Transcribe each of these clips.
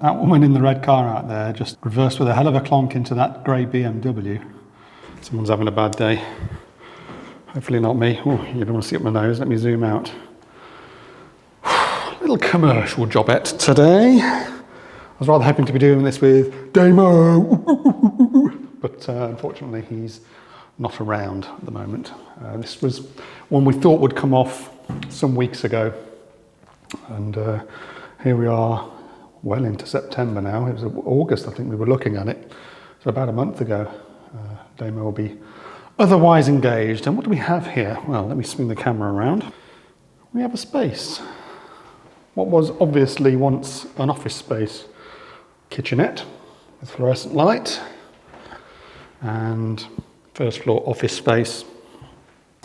That woman in the red car out there just reversed with a hell of a clonk into that grey BMW. Someone's having a bad day. Hopefully not me. Oh, you don't want to see up my nose. Let me zoom out. Little commercial jobette today. I was rather hoping to be doing this with Damo, but unfortunately he's not around at the moment. This was one we thought would come off some weeks ago, and here we are, well into September now. It was August, I think we were looking at it, so about a month ago. Damo will be otherwise engaged. And what do we have here? Well, let me swing the camera around. We have a space. What was obviously once an office space. Kitchenette with fluorescent light, and first floor office space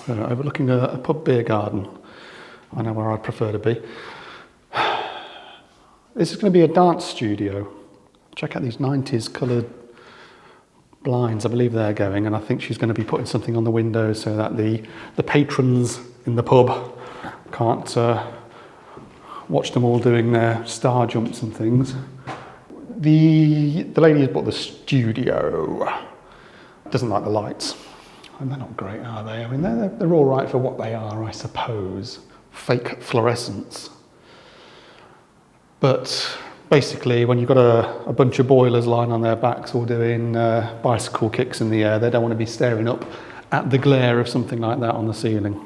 overlooking a pub beer garden. I know where I'd prefer to be. This is going to be a dance studio. Check out these 90s coloured blinds. I believe they're going, and I think she's going to be putting something on the windows so that the patrons in the pub can't watch them all doing their star jumps and things. The lady who's bought the studio doesn't like the lights, and they're not great, are they? I mean, they're all right for what they are, I suppose. Fake fluorescence. But basically, when you've got a bunch of boilers lying on their backs or doing bicycle kicks in the air, they don't want to be staring up at the glare of something like that on the ceiling.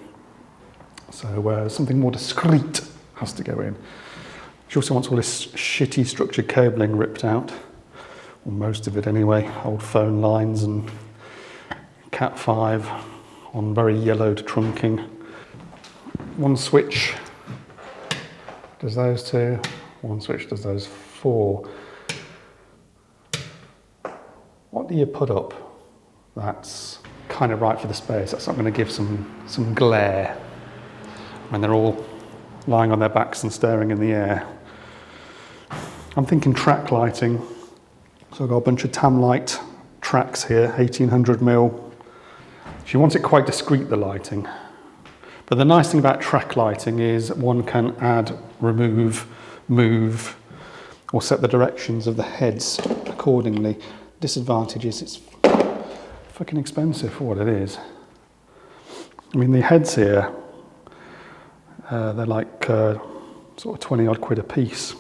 So something more discreet has to go in. She also wants all this shitty structured cabling ripped out, or most of it anyway, old phone lines and Cat5 on very yellowed trunking. One switch does those two. One switch does those four. What do you put up that's kind of right for the space? That's not going to give some glare when they're all lying on their backs and staring in the air. I'm thinking track lighting. So I've got a bunch of Tamlight tracks here, 1800mm. She wants it quite discreet, the lighting. But the nice thing about track lighting is one can add, remove, move, or set the directions of the heads accordingly. Disadvantage is it's fucking expensive for what it is. I mean, the heads here, they're like sort of 20 odd quid a piece.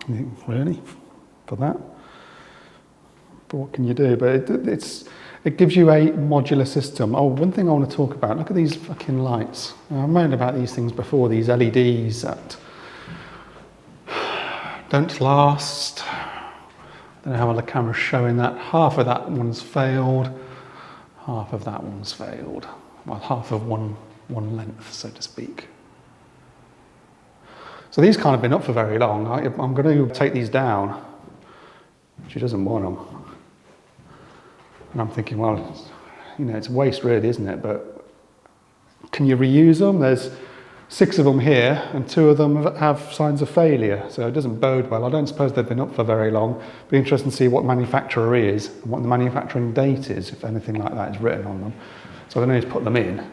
You think, really? For that? But what can you do? But it gives you a modular system. Oh, one thing I want to talk about, look at these fucking lights. I've moaned about these things before, these LEDs that don't last. I don't know how well the camera's showing that. Half of that one's failed, half of that one's failed. Well, half of one length, so to speak. So these can't have been up for very long. I'm going to take these down. She doesn't want them. And I'm thinking, well, you know, it's waste really, isn't it? But can you reuse them? There's 6 of them here, and 2 of them have signs of failure, so it doesn't bode well. I don't suppose they've been up for very long. It'd be interesting to see what manufacturer is, and what the manufacturing date is, if anything like that is written on them. So I don't need to put them in.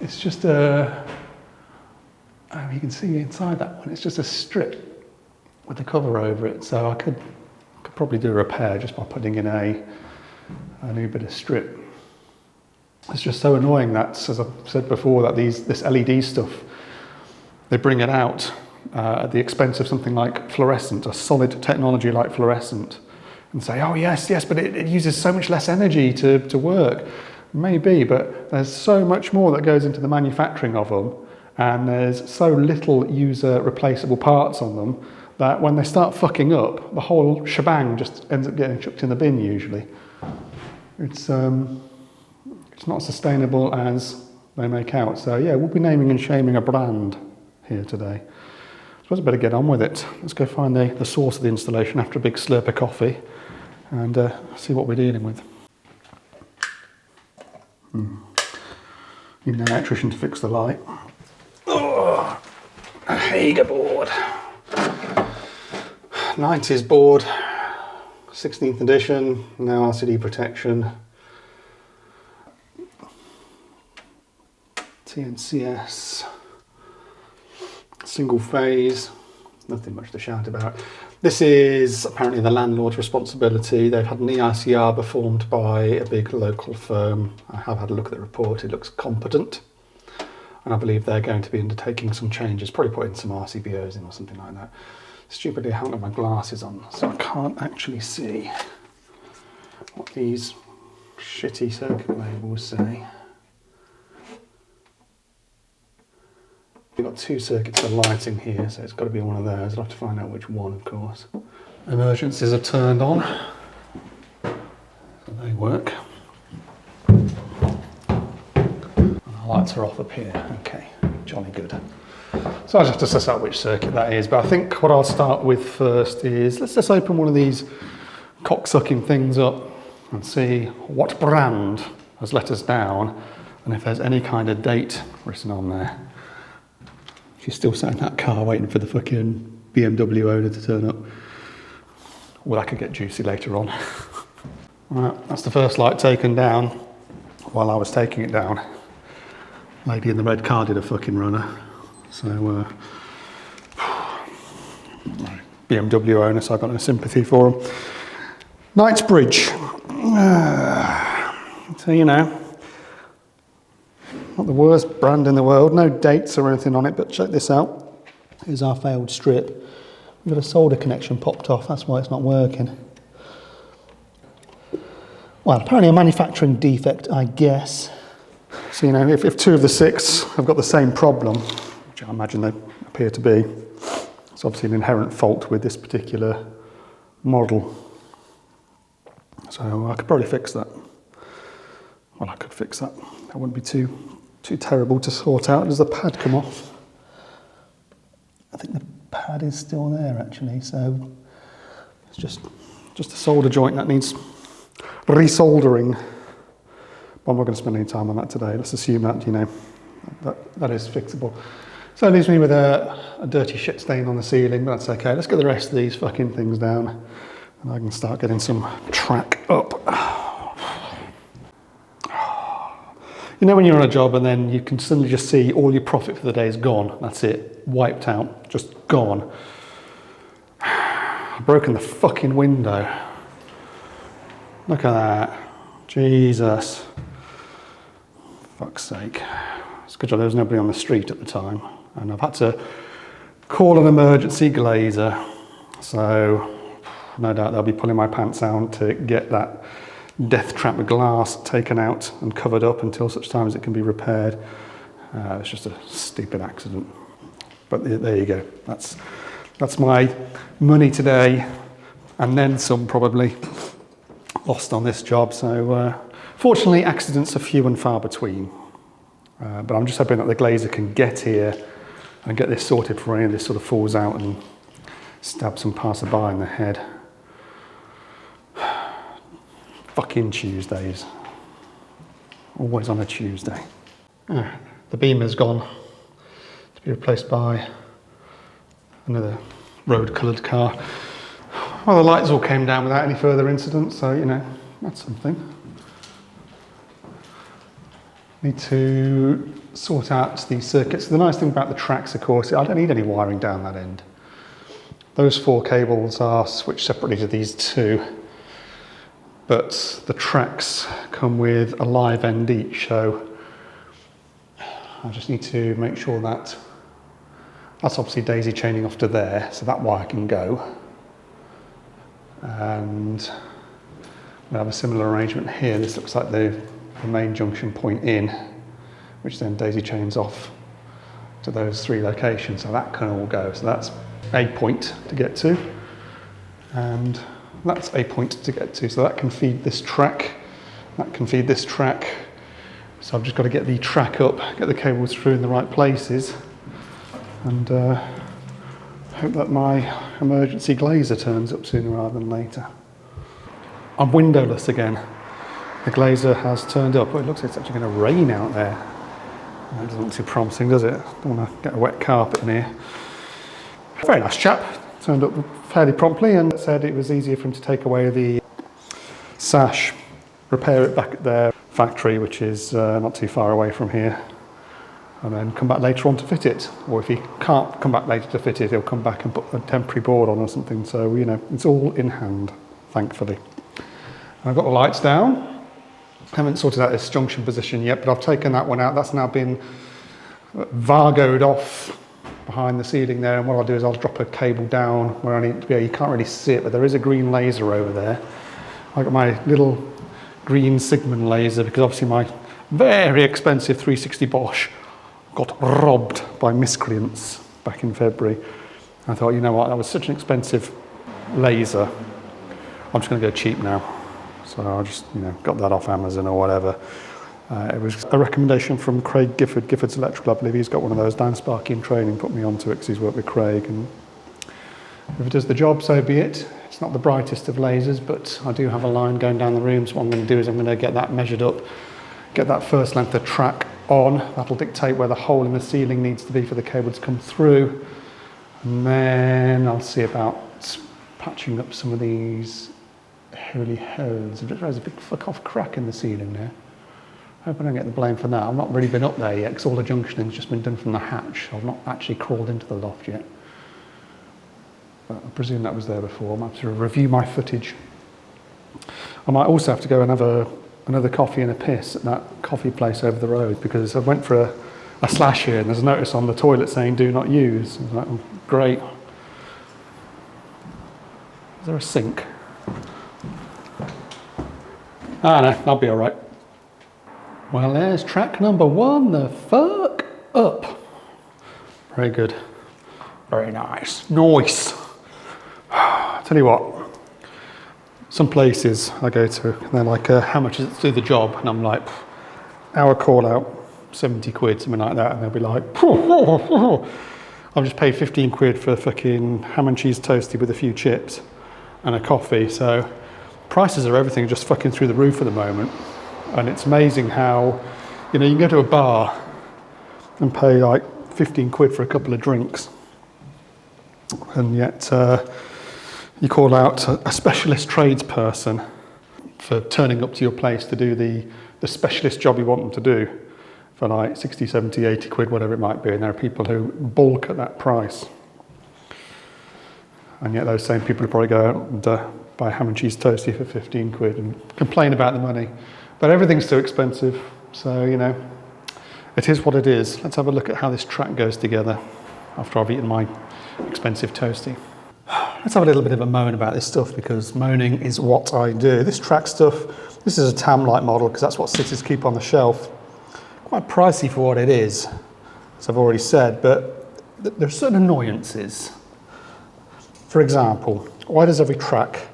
It's just a... Oh, you can see inside that one, it's just a strip with a cover over it, so I could probably do a repair just by putting in a new bit of strip. It's just so annoying that, as I've said before, that this LED stuff, they bring it out at the expense of something like fluorescent, a solid technology like fluorescent, and say, oh yes, but it uses so much less energy to work. Maybe, but there's so much more that goes into the manufacturing of them, and there's so little user replaceable parts on them that when they start fucking up, the whole shebang just ends up getting chucked in the bin usually. It's not as sustainable as they make out. So yeah, we'll be naming and shaming a brand here today. I suppose I better get on with it. Let's go find the source of the installation after a big slurp of coffee and see what we're dealing with. Need an electrician to fix the light. Oh, a Hager board. 90s board, 16th edition, no LCD protection. TNCS, single phase, nothing much to shout about. This is apparently the landlord's responsibility. They've had an EICR performed by a big local firm. I have had a look at the report, it looks competent. And I believe they're going to be undertaking some changes, probably putting some RCBOs in or something like that. Stupidly, I haven't got my glasses on, so I can't actually see what these shitty circuit labels say. We've got 2 circuits for lighting here, so it's got to be one of those. I'll have to find out which one, of course. Emergencies are turned on, so they work. And the lights are off up here. Okay, jolly good. So I just have to suss out which circuit that is, but I think what I'll start with first is, let's just open one of these cocksucking things up and see what brand has let us down and if there's any kind of date written on there. She's still sat in that car waiting for the fucking BMW owner to turn up. Well, that could get juicy later on. Right, that's the first light taken down. While I was taking it down, lady in the red car did a fucking runner. So, BMW owner, so I've got no sympathy for him. Knightsbridge. So, you know, not the worst brand in the world, no dates or anything on it, but check this out. Here's our failed strip. We've got a solder connection popped off, that's why it's not working. Well, apparently a manufacturing defect, I guess. So, you know, if 2 of the 6 have got the same problem, which I imagine they appear to be, it's obviously an inherent fault with this particular model. So I could probably fix that. Well, I could fix that. That wouldn't be too terrible to sort out. Does the pad come off? I think the pad is still there actually, so it's just a solder joint that needs resoldering. But I'm not going to spend any time on that today. Let's assume that, you know, that is fixable. So it leaves me with a dirty shit stain on the ceiling, but that's okay. Let's get the rest of these fucking things down and I can start getting some track up. You know when you're on a job and then you can suddenly just see all your profit for the day is gone. That's it. Wiped out. Just gone. I've broken the fucking window. Look at that. Jesus. Fuck's sake. It's a good job there was nobody on the street at the time. And I've had to call an emergency glazer. So no doubt they'll be pulling my pants out to get that death trap glass taken out and covered up until such time as it can be repaired. It's just a stupid accident. But there you go. That's my money today, and then some probably lost on this job. So fortunately, accidents are few and far between. But I'm just hoping that the glazer can get here and get this sorted for any of this sort of falls out and stab some passerby in the head. Fucking Tuesdays. Always on a Tuesday. The beamer's gone to be replaced by another road-coloured car. Well, the lights all came down without any further incident, so, you know, that's something. Need to sort out these circuits. The nice thing about the tracks, of course, I don't need any wiring down that end. Those 4 cables are switched separately to these 2. But the tracks come with a live end each, so I just need to make sure that that's obviously daisy chaining off to there, so that wire can go. And we have a similar arrangement here. This looks like the main junction point in, which then daisy chains off to those 3 locations, so that can all go. So that's a point to get to, and that's a point to get to, so that can feed this track, that can feed this track. So I've just got to get the track up, get the cables through in the right places, and hope that my emergency glazer turns up sooner rather than later. I'm windowless again. The glazer has turned up. Well, it looks like it's actually going to rain out there. That doesn't look too promising, does it? Don't want to get a wet carpet in here. Very nice chap. Turned up fairly promptly and said it was easier for him to take away the sash, repair it back at their factory, which is not too far away from here. and then come back later on to fit it. Or if he can't come back later to fit it, he'll come back and put a temporary board on or something. So, you know, it's all in hand, thankfully. And I've got the lights down. I haven't sorted out this junction position yet, but I've taken that one out. That's now been Vargoed off behind the ceiling there. And what I'll do is I'll drop a cable down where I need it to be. You can't really see it, but there is a green laser over there. I've got my little green Sigmund laser because obviously my very expensive 360 Bosch got robbed by miscreants back in February. I thought, you know what, that was such an expensive laser. I'm just going to go cheap now. So I just, you know, got that off Amazon or whatever. It was a recommendation from Craig Gifford, Gifford's Electrical, I believe. He's got one of those. Dan Sparky in training put me onto it because he's worked with Craig. And if it does the job, so be it. It's not the brightest of lasers, but I do have a line going down the room. So what I'm going to do is I'm going to get that measured up, get that first length of track on. That'll dictate where the hole in the ceiling needs to be for the cable to come through. And then I'll see about patching up some of these holy holes. There's a big fuck off crack in the ceiling there. I hope I don't get the blame for that. I've not really been up there yet because all the junctioning's just been done from the hatch. I've not actually crawled into the loft yet. But I presume that was there before. I might have to review my footage. I might also have to go and have another coffee and a piss at that coffee place over the road because I went for a slash here and there's a notice on the toilet saying do not use. I was like, oh, great. Is there a sink? Ah, no, I'll be all right. Well, there's track number 1, the fuck up. Very good. Very nice. Nice. Tell you what, some places I go to, and they're like, how much is it to do the job? And I'm like, hour call out, 70 quid, something like that. And they'll be like, I've just paid 15 quid for a fucking ham and cheese toastie with a few chips and a coffee. So prices of everything are just fucking through the roof at the moment. And it's amazing how, you know, you can go to a bar and pay like 15 quid for a couple of drinks. And yet you call out a specialist tradesperson for turning up to your place to do the specialist job you want them to do for like 60, 70, 80 quid, whatever it might be. And there are people who bulk at that price. And yet those same people will probably go out and buy a ham and cheese toastie for 15 quid and complain about the money. But everything's too expensive. So, you know, it is what it is. Let's have a look at how this track goes together after I've eaten my expensive toastie. Let's have a little bit of a moan about this stuff because moaning is what I do. This track stuff, this is a TAM-like model because that's what sitters keep on the shelf. Quite pricey for what it is, as I've already said, but there are certain annoyances. For example, why does every track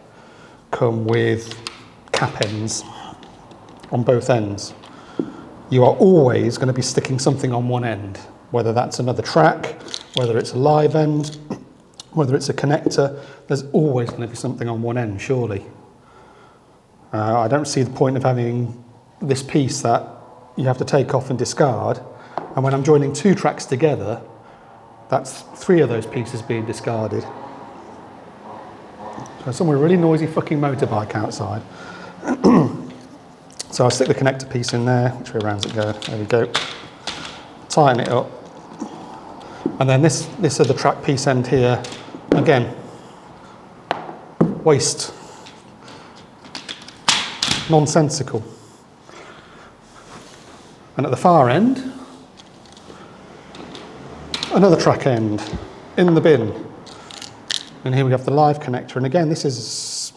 come with cap ends on both ends? You are always going to be sticking something on one end, whether that's another track, whether it's a live end, whether it's a connector, there's always going to be something on one end, surely. I don't see the point of having this piece that you have to take off and discard, and when I'm joining 2 tracks together, that's 3 of those pieces being discarded. So somewhere really noisy fucking motorbike outside. So I'll stick the connector piece in there, which way around it go? There we go. Tighten it up. And then this other track piece end here, again, waste. Nonsensical. And at the far end, another track end in the bin. And here we have the live connector. And again, this is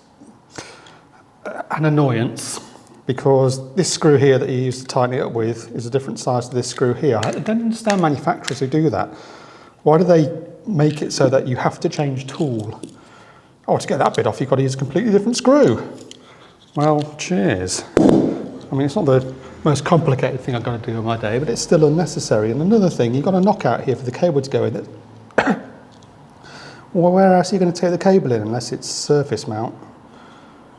an annoyance because this screw here that you use to tighten it up with is a different size to this screw here. I don't understand manufacturers who do that. Why do they make it so that you have to change tool? Oh, to get that bit off, you've got to use a completely different screw. Well, cheers. I mean, it's not the most complicated thing I've got to do in my day, but it's still unnecessary. And another thing, you've got a knockout here for the cable to go in. Well, where else are you going to take the cable in unless it's surface mount?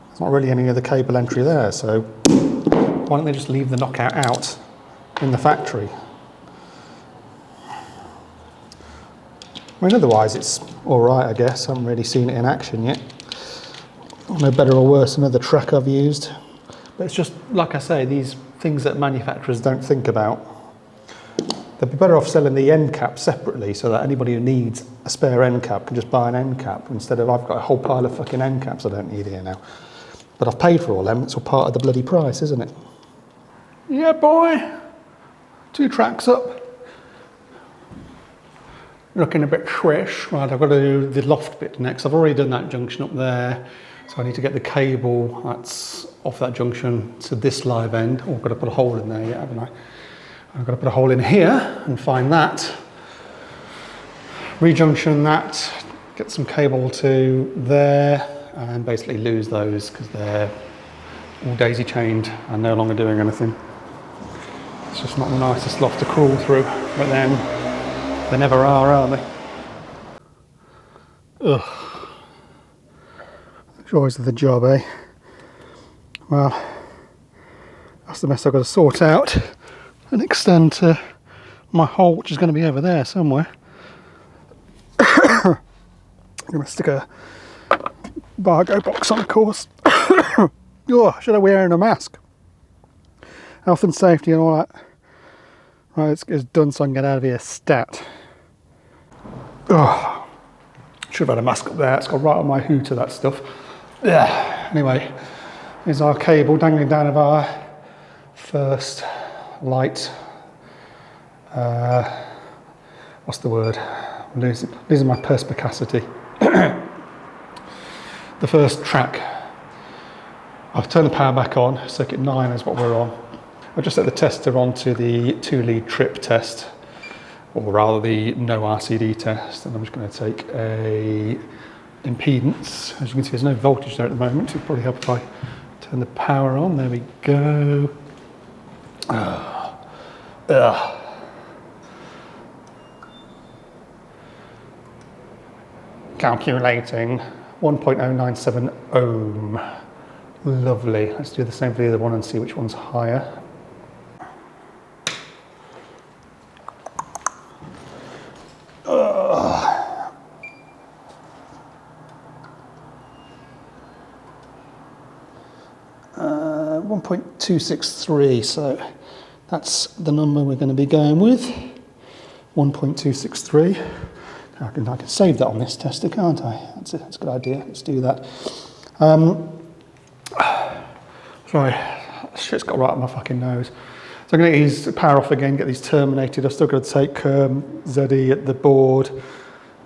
There's not really any other cable entry there, so why don't they just leave the knockout out in the factory? I mean, otherwise it's all right, I guess. I haven't really seen it in action yet. No better or worse than other track I've used. But it's just, like I say, these things that manufacturers don't think about. They'd be better off selling the end cap separately so that anybody who needs a spare end cap can just buy an end cap instead of I've got a whole pile of fucking end caps I don't need here now. But I've paid for all them, it's all part of the bloody price, isn't it? Yeah, boy. 2 tracks up. Looking a bit swish. Right, I've got to do the loft bit next. I've already done that junction up there. So I need to get the cable that's off that junction to this live end. Oh, I've got to put a hole in there yet, haven't I? I've got to put a hole in here and find that. Rejunction that, get some cable to there, and basically lose those because they're all daisy chained and no longer doing anything. It's just not the nicest loft to crawl through, but then they never are they? Ugh. Joys of the job, eh? Well, that's the mess I've got to sort out and extend to my hole, which is going to be over there somewhere. I'm going to stick a Bargo box on, of course. Oh, should I be wearing a mask? Health and safety and all that. Right, it's done so I can get out of here stat. Oh, should have had a mask up there. It's got right on my hooter, that stuff. Yeah. Anyway, here's our cable dangling down of our first light. What's the word? I'm losing my perspicacity. The first track. I've turned the power back on. Circuit 9 is what we're on. I've just set the tester onto the 2-lead trip test, or rather the no RCD test, and I'm just going to take a impedance. As you can see, there's no voltage there at the moment, so it'll probably help if I turn the power on. There we go. Calculating 1.097 ohm. Lovely. Let's do the same for the other one and see which one's higher. Uh, 1.263, so that's the number we're going to be going with. 1.263. I can save that on this tester, can't I? That's a good idea. Let's do that. Sorry, shit's got right on my fucking nose. So I'm going to get these power off again, get these terminated. I've still got to take ZE at the board.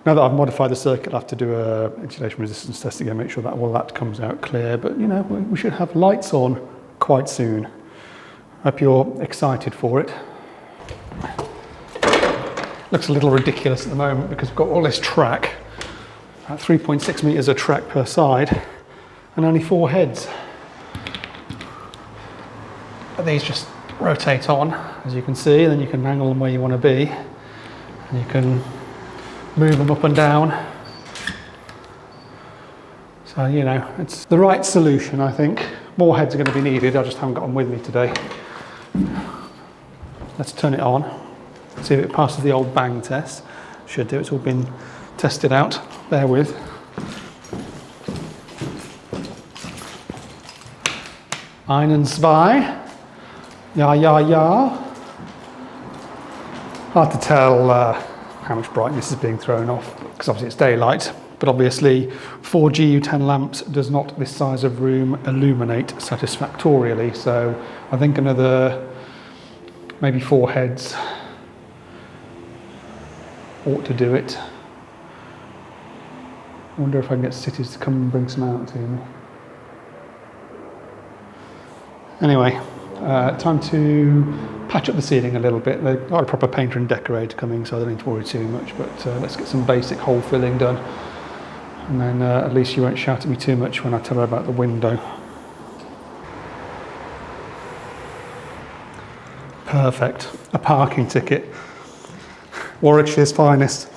Now that I've modified the circuit, I'll have to do a insulation resistance test again, make sure that all that comes out clear. But you know, we should have lights on quite soon. Hope you're excited for it. Looks a little ridiculous at the moment because we've got all this track, at 3.6 meters of track per side, and only 4 heads. But these just rotate on, as you can see, and then you can angle them where you want to be, and you can move them up and down. So, you know, it's the right solution, I think. More heads are going to be needed, I just haven't got them with me today. Let's turn it on, see if it passes the old bang test. Should do, it's all been tested out, bear with. Einen, zwei. Ja, ja, ja. Hard to tell how much brightness is being thrown off, because obviously it's daylight, but obviously 4 GU10 lamps does not this size of room illuminate satisfactorily, so I think another maybe 4 heads ought to do it. I wonder if I can get cities to come and bring some out to me. Anyway, time to patch up the ceiling a little bit. They've got a proper painter and decorator coming, so I don't need to worry too much, but let's get some basic hole filling done. And then at least you won't shout at me too much when I tell her about the window. Perfect, a parking ticket. Warwickshire's finest.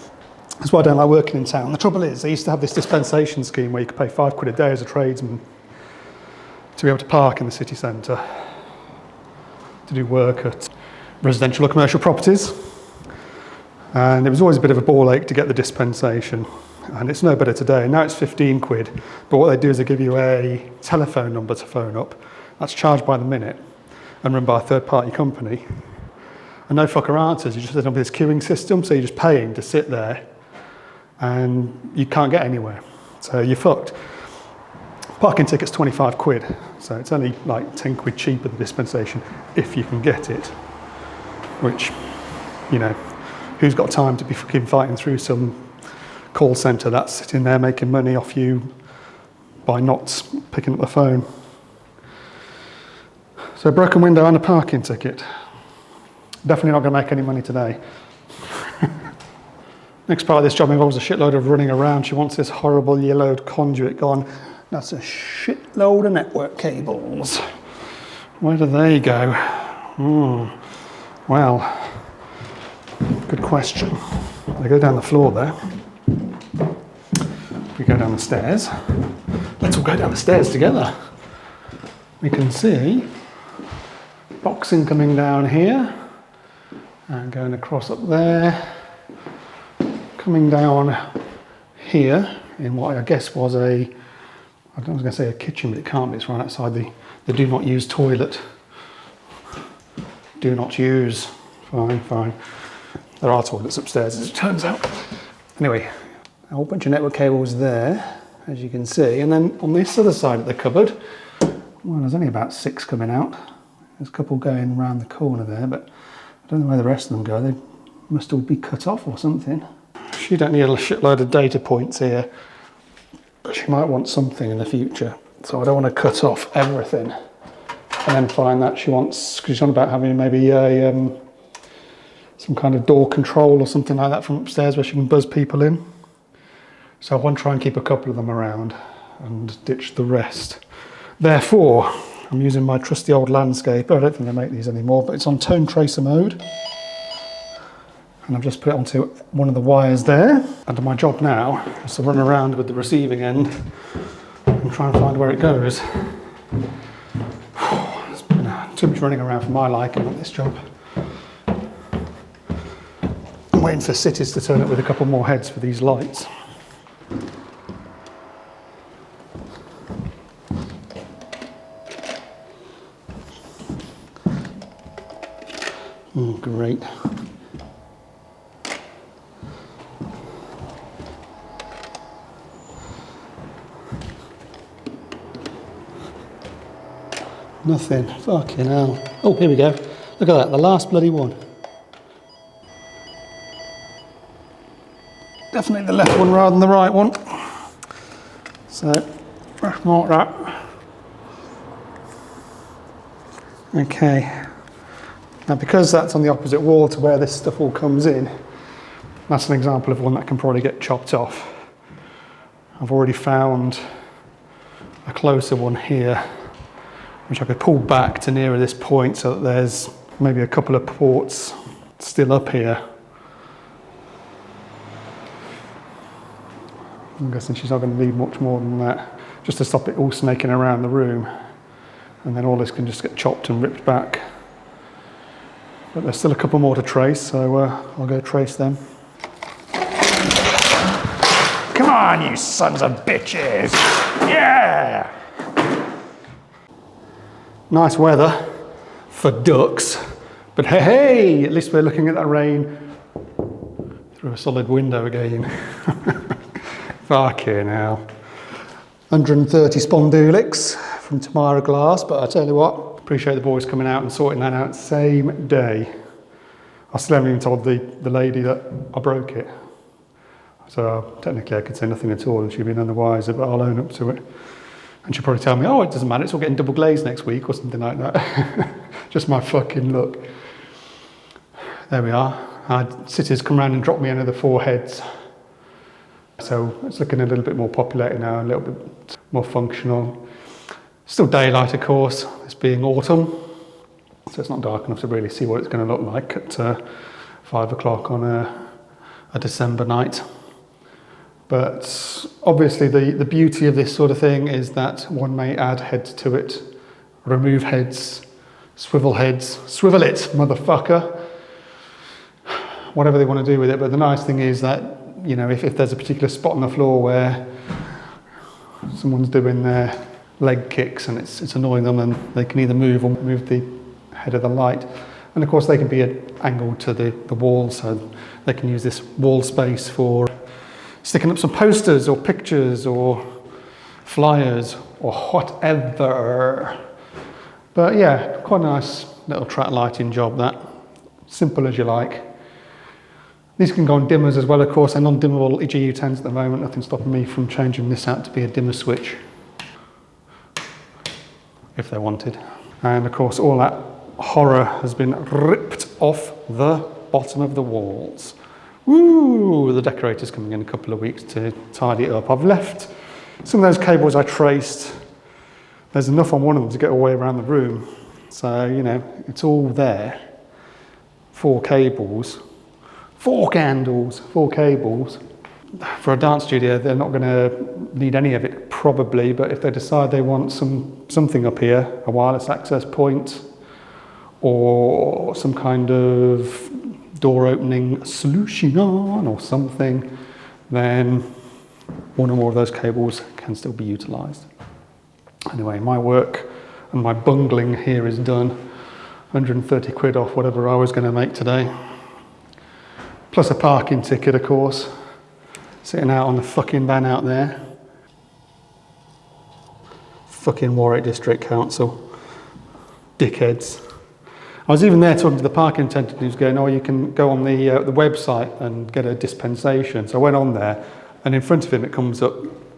That's why I don't like working in town. The trouble is, they used to have this dispensation scheme where you could pay £5 a day as a tradesman to be able to park in the city centre, to do work at residential or commercial properties. And it was always a bit of a ball ache to get the dispensation. And it's no better today. Now it's 15 quid. But what they do is they give you a telephone number to phone up. That's charged by the minute and run by a third-party company. and no fucker answers. You just set up this queuing system, so you're just paying to sit there and you can't get anywhere. So you're fucked. Parking ticket's 25 quid, so it's only like 10 quid cheaper than dispensation if you can get it. Which, you know, who's got time to be fucking fighting through some call centre that's sitting there making money off you by not picking up the phone. So broken window and a parking ticket. Definitely not going to make any money today. Next part of this job involves a shitload of running around. She wants this horrible yellowed conduit gone. That's a shitload of network cables. Where do they go? Well, good question. They go down the floor there. We go down the stairs. Let's all go down the stairs together. We can see boxing coming down here and going across up there, coming down here in what I guess was I was going to say a kitchen, but it can't be. It's right outside the do not use toilet. Do not use. Fine, fine. There are toilets upstairs, as it turns out. Anyway, a whole bunch of network cables there, as you can see. And then on this other side of the cupboard, well, there's only about 6 coming out. There's a couple going around the corner there, but I don't know where the rest of them go. They must all be cut off or something. She don't need a shitload of data points here, but she might want something in the future. So I don't want to cut off everything and then find that she wants, because she's on about having maybe a some kind of door control or something like that from upstairs where she can buzz people in. So I want to try and keep a couple of them around and ditch the rest. Therefore, I'm using my trusty old landscaper. I don't think they make these anymore, but it's on tone tracer mode. And I've just put it onto one of the wires there. And my job now is to run around with the receiving end and try and find where it goes. It's been too much running around for my liking on this job. I'm waiting for cities to turn up with a couple more heads for these lights. Great. Nothing. Fucking hell. Oh, here we go. Look at that, the last bloody one. Definitely the left one rather than the right one. So, let's mark that. Okay. Now, because that's on the opposite wall to where this stuff all comes in, that's an example of one that can probably get chopped off. I've already found a closer one here, which I could pull back to nearer this point so that there's maybe a couple of ports still up here. I'm guessing she's not going to need much more than that, just to stop it all snaking around the room. And then all this can just get chopped and ripped back. But there's still a couple more to trace, so I'll go trace them. Come on, you sons of bitches! Yeah! Nice weather for ducks, but hey, at least we're looking at that rain through a solid window again. Fucking hell. 130 spondulics from Tamara Glass, but I tell you what, appreciate the boys coming out and sorting that out same day. I still haven't even told the lady that I broke it. So technically I could say nothing at all and she'd be none the wiser, but I'll own up to it. And she'll probably tell me, oh, it doesn't matter, it's all getting double glazed next week or something like that. Just my fucking luck. There we are. Cities come round and drop me another 4 heads. So it's looking a little bit more populated now, a little bit more functional. Still daylight, of course, this being autumn. So it's not dark enough to really see what it's going to look like at 5 o'clock on a December night. But obviously the beauty of this sort of thing is that one may add heads to it, remove heads, swivel it, motherfucker. Whatever they want to do with it. But the nice thing is that, you know, if there's a particular spot on the floor where someone's doing their leg kicks and it's annoying them, and they can either move or move the head of the light. And of course they can be angled to the wall, so they can use this wall space for sticking up some posters or pictures or flyers or whatever. But yeah, quite a nice little track lighting job, that. Simple as you like. These can go on dimmers as well, of course. They're non-dimmable EGU10s at the moment. Nothing stopping me from changing this out to be a dimmer switch, if they wanted. And of course, all that horror has been ripped off the bottom of the walls. Woo! The decorator's coming in a couple of weeks to tidy it up. I've left some of those cables I traced. There's enough on one of them to get all the way around the room. So, you know, it's all there. 4 cables, 4 candles, 4 cables. For a dance studio, they're not going to need any of it probably, but if they decide they want something up here, a wireless access point or some kind of door opening solution or something, then one or more of those cables can still be utilised. Anyway, my work and my bungling here is done. 130 quid off whatever I was going to make today. Plus a parking ticket, of course. Sitting out on the fucking van out there. Fucking Warwick District Council. Dickheads. I was even there talking to the parking attendant who's going, oh, you can go on the website and get a dispensation. So I went on there, and in front of him it comes up,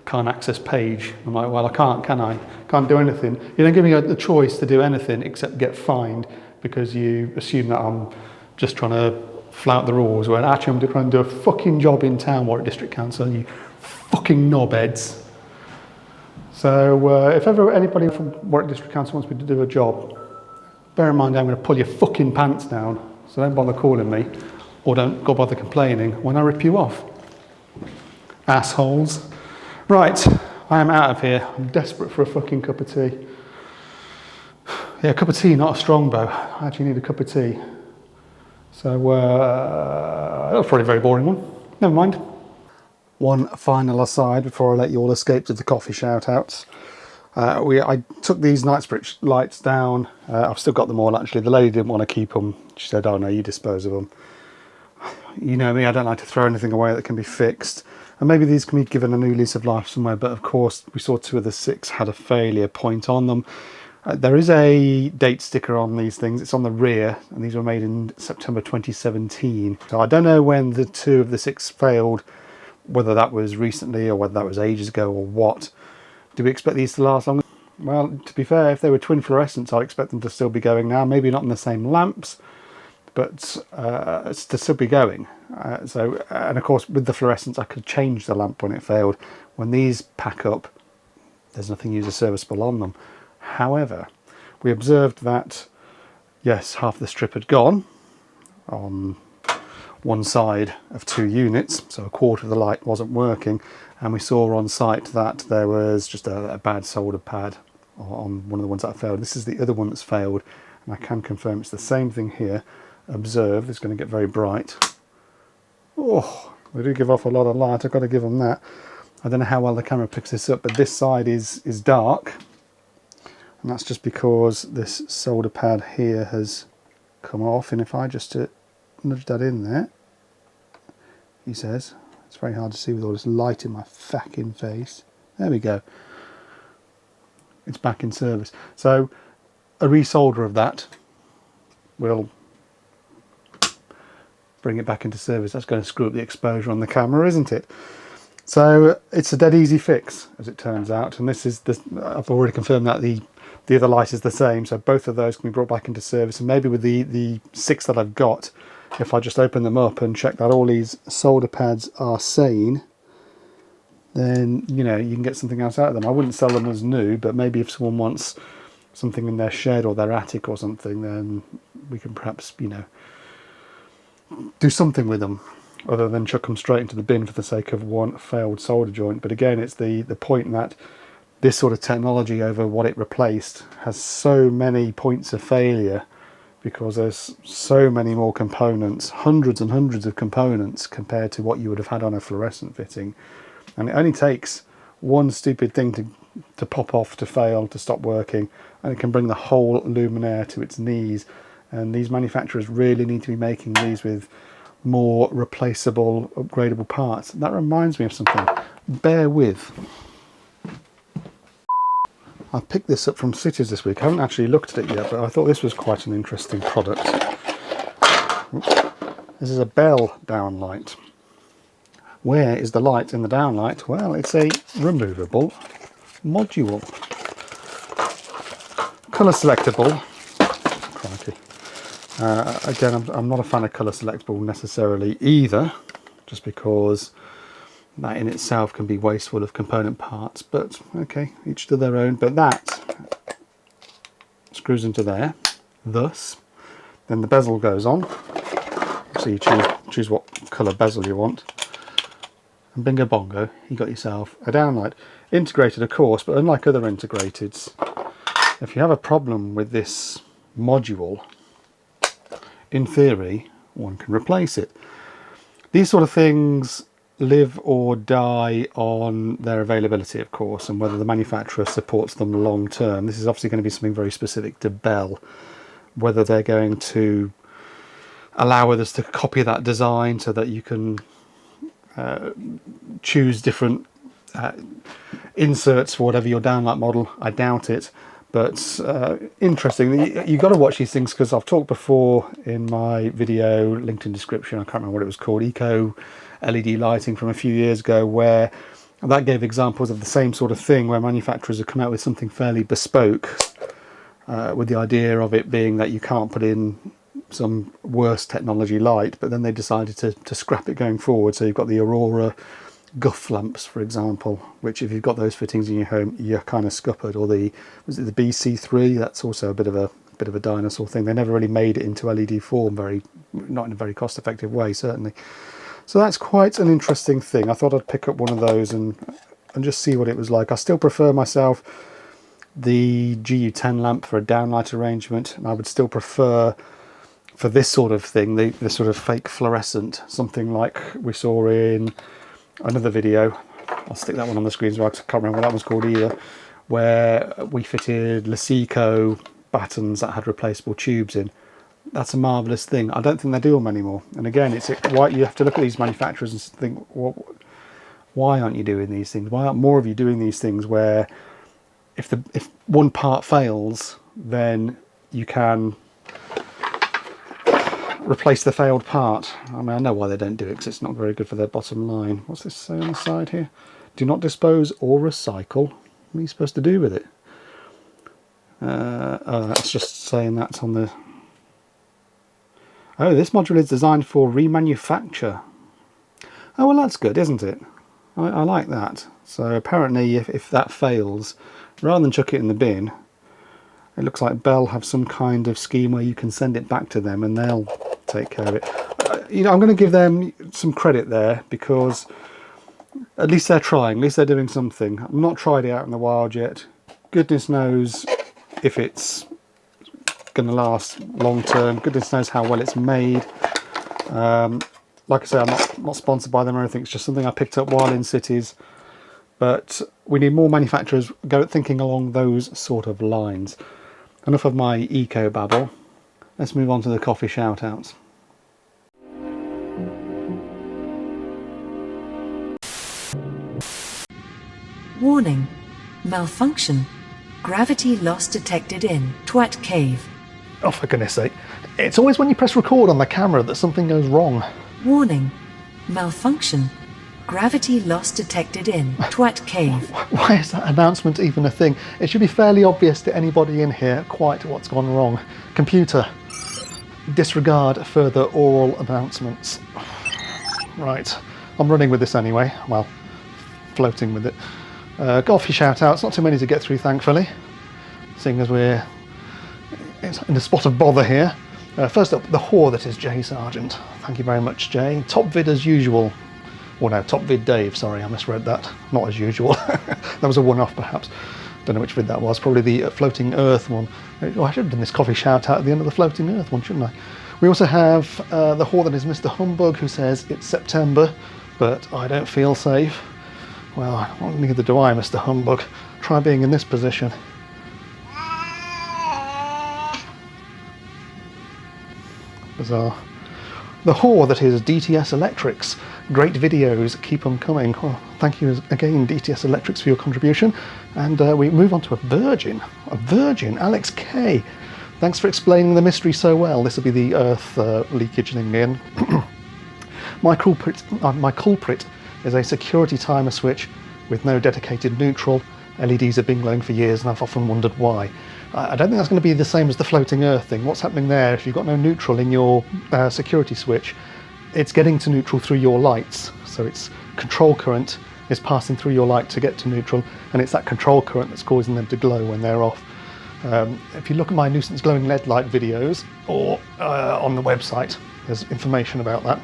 can't access page. I'm like, well, I can't, can I? Can't do anything. You don't give me the choice to do anything except get fined because you assume that I'm just trying to flout the rules, when actually I'm trying to do a fucking job in town, Warwick District Council, you fucking knobheads. So if ever anybody from Warwick District Council wants me to do a job, bear in mind I'm going to pull your fucking pants down, so don't bother calling me, or don't go bother complaining when I rip you off. Assholes. Right, I am out of here. I'm desperate for a fucking cup of tea. Yeah, a cup of tea, not a strongbow. I actually need a cup of tea. So that was probably a very boring one. Never mind. One final aside before I let you all escape to the coffee shout-outs. I took these Knightsbridge lights down. I've still got them all, actually. The lady didn't want to keep them. She said, oh no, you dispose of them. You know me, I don't like to throw anything away that can be fixed. And maybe these can be given a new lease of life somewhere, but of course we saw 2 of the 6 had a failure point on them. There is a date sticker on these things. It's on the rear, and these were made in September 2017. So I don't know when the 2 of the 6 failed, whether that was recently or whether that was ages ago or what. Do we expect these to last long? Well, to be fair, if they were twin fluorescents, I expect them to still be going now. Maybe not in the same lamps, but to still be going. And of course, with the fluorescents, I could change the lamp when it failed. When these pack up, there's nothing user serviceable on them. However, we observed that, yes, half the strip had gone on one side of 2 units, so a quarter of the light wasn't working, and we saw on site that there was just a bad solder pad on one of the ones that failed. This is the other one that's failed, and I can confirm it's the same thing here. Observe, it's going to get very bright. Oh, they do give off a lot of light, I've got to give them that. I don't know how well the camera picks this up, but this side is dark. And that's just because this solder pad here has come off, and if I just nudge that in there, he says, it's very hard to see with all this light in my fucking face. There we go. It's back in service. So a resolder of that will bring it back into service. That's going to screw up the exposure on the camera, isn't it? So it's a dead easy fix, as it turns out. And this is I've already confirmed that the other light is the same, so both of those can be brought back into service. And maybe with the 6 that I've got, if I just open them up and check that all these solder pads are sane, then, you know, you can get something else out of them. I wouldn't sell them as new, but maybe if someone wants something in their shed or their attic or something, then we can perhaps, you know, do something with them other than chuck them straight into the bin for the sake of one failed solder joint. But again, it's the point that this sort of technology over what it replaced has so many points of failure because there's so many more components, hundreds and hundreds of components compared to what you would have had on a fluorescent fitting. And it only takes one stupid thing to pop off, to fail, to stop working, and it can bring the whole luminaire to its knees. And these manufacturers really need to be making these with more replaceable, upgradable parts. That reminds me of something. Bear with. I picked this up from Cities this week. I haven't actually looked at it yet, but I thought this was quite an interesting product. This is a bell downlight. Where is the light in the downlight? Well, it's a removable module. Colour selectable. Crikey. Again, I'm not a fan of colour selectable necessarily either, just because that in itself can be wasteful of component parts, but okay, each to their own. But that screws into there, thus. Then the bezel goes on, so you choose what colour bezel you want, and bingo bongo, you got yourself a downlight. Integrated, of course, but unlike other integrateds, if you have a problem with this module, in theory, one can replace it. These sort of things live or die on their availability, of course, and whether the manufacturer supports them long term. This is obviously going to be something very specific to Bell, whether they're going to allow others to copy that design so that you can choose different inserts for whatever your downlight model. I doubt it. But interesting, you've got to watch these things, because I've talked before in my video, linked in description, I can't remember what it was called, Eco LED lighting from a few years ago, where that gave examples of the same sort of thing, where manufacturers have come out with something fairly bespoke, with the idea of it being that you can't put in some worse technology light, but then they decided to scrap it going forward. So you've got the Aurora guff lamps, for example, which if you've got those fittings in your home, you're kind of scuppered. Or the BC3, that's also a bit of a dinosaur thing. They never really made it into LED form, not in a very cost-effective way, certainly. So that's quite an interesting thing. I thought I'd pick up one of those and just see what it was like. I still prefer myself the GU10 lamp for a downlight arrangement, and I would still prefer, for this sort of thing, the sort of fake fluorescent, something like we saw in another video. I'll stick that one on the screen as well, because I can't remember what that was called either, where we fitted Liseco battens that had replaceable tubes in. That's a marvellous thing. I don't think they do them anymore. And again, it's why you have to look at these manufacturers and think, well, why aren't you doing these things? Why aren't more of you doing these things where if one part fails, then you can replace the failed part? I mean, I know why they don't do it, because it's not very good for their bottom line. What's this say on the side here? Do not dispose or recycle. What are you supposed to do with it? That's just saying that's on the... Oh, this module is designed for remanufacture. Oh, well, that's good, isn't it? I like that. So apparently if that fails, rather than chuck it in the bin, it looks like Bell have some kind of scheme where you can send it back to them and they'll take care of it. You know, I'm going to give them some credit there, because at least they're trying, at least they're doing something. I've not tried it out in the wild yet. Goodness knows if it's going to last long term. Goodness knows how well it's made. Like I say, I'm not sponsored by them or anything. It's just something I picked up while in Cities. But we need more manufacturers thinking along those sort of lines. Enough of my eco babble. Let's move on to the coffee shout outs. Warning. Malfunction. Gravity loss detected in Twat Cave. Oh, for goodness sake. It's always when you press record on the camera that something goes wrong. Warning. Malfunction. Gravity loss detected in Twat Cave. Why is that announcement even a thing? It should be fairly obvious to anybody in here quite what's gone wrong. Computer, disregard further oral announcements. Right, I'm running with this anyway. Well, floating with it. Coffee shout-outs, not too many to get through, thankfully, seeing as we're in a spot of bother here. First up, the whore that is Jay Sargent. Thank you very much, Jay. Top vid as usual. Well, no, Top Vid Dave, sorry, I misread that. Not as usual. That was a one-off, perhaps. Don't know which vid that was. Probably the Floating Earth one. Oh, I should have done this coffee shout-out at the end of the Floating Earth one, shouldn't I? We also have the whore that is Mr. Humbug, who says, it's September, but I don't feel safe. Well, neither do I, Mr. Humbug. Try being in this position. Bizarre. The whore that is DSESELECTRIC's. Great videos, keep them coming. Oh, thank you again, DSESELECTRIC's, for your contribution. And we move on to a virgin, Alex K. Thanks for explaining the mystery so well. This will be the earth leakage thing again. My culprit is a security timer switch with no dedicated neutral. LEDs have been glowing for years and I've often wondered why. I don't think that's going to be the same as the floating earth thing. What's happening there, if you've got no neutral in your security switch, it's getting to neutral through your lights. So it's control current is passing through your light to get to neutral, and it's that control current that's causing them to glow when they're off. If you look at my nuisance glowing LED light videos, or on the website, there's information about that.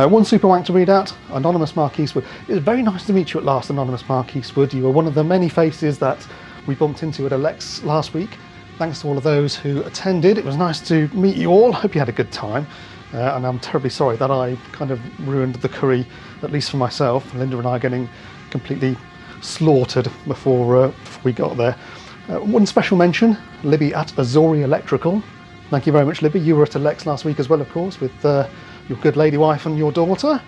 One super wank to read out, Anonymous Mark Eastwood. It was very nice to meet you at last, Anonymous Mark Eastwood. You were one of the many faces that we bumped into at Alex last week. Thanks to all of those who attended. It was nice to meet you all. Hope you had a good time. And I'm terribly sorry that I kind of ruined the curry, at least for myself. Linda and I getting completely slaughtered before we got there. One special mention, Libby at Azori Electrical. Thank you very much, Libby. You were at Alex last week as well, of course, with your good lady wife and your daughter.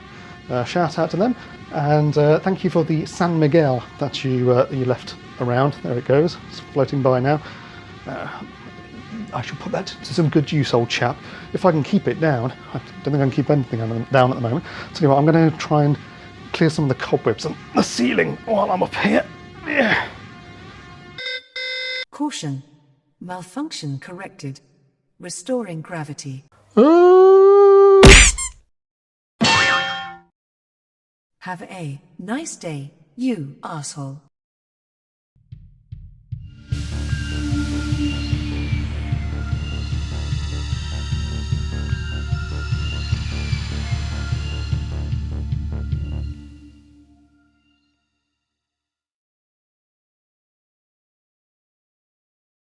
Shout out to them. And thank you for the San Miguel that you left around. There it goes. It's floating by now. I should put that to some good use, old chap. If I can keep it down, I don't think I can keep anything down at the moment. So anyway, I'm going to try and clear some of the cobwebs on the ceiling while I'm up here. Yeah. Caution. Malfunction corrected. Restoring gravity. Have a nice day, you asshole.